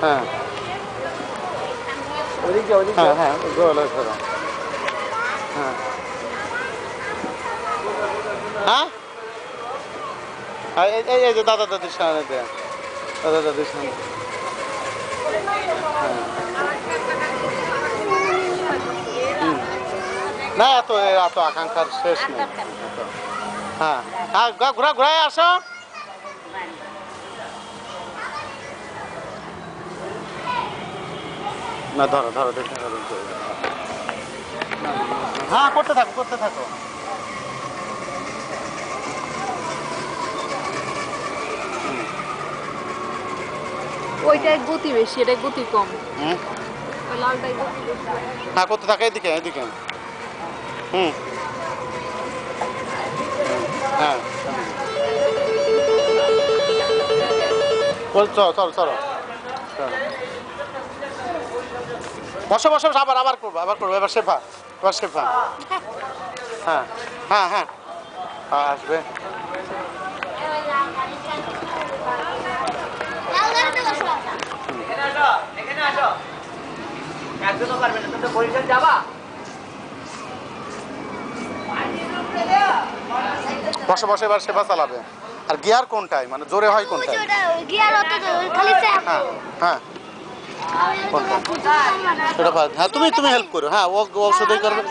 হ্যাঁ হ্যাঁ হ্যাঁ গোলা ধরো হ্যাঁ হ্যাঁ এই যে দাদা দাদির সামনে দেয়া দাদা দাদির সামনে না এত এত আকাঙ্ক্ষার শেষ নেই হ্যাঁ হ্যাঁ ঘোরা ঘোরায় আসো না ধরো ধরো দেখে হ্যাঁ করতে থাকো করতে থাকো ওইটার গতি বেশি, এটার গতি কম। হুম ওই লালটাই গতি বেশি। হ্যাঁ করতে থাকো এদিকে এদিকে হুম হ্যাঁ চলো চলো চলো বসো বসো আবার আবার করবো এবার শেফা হ্যাঁ হ্যাঁ হ্যাঁ আসবে বসে বসে এবার সেবা চালাবে আর গিয়ার কোনটাই মানে জোরে হয় কোনটাই হ্যাঁ হ্যাঁ হ্যাঁ তুমি তুমি হেল্প করো হ্যাঁ ও ঔষধই করবে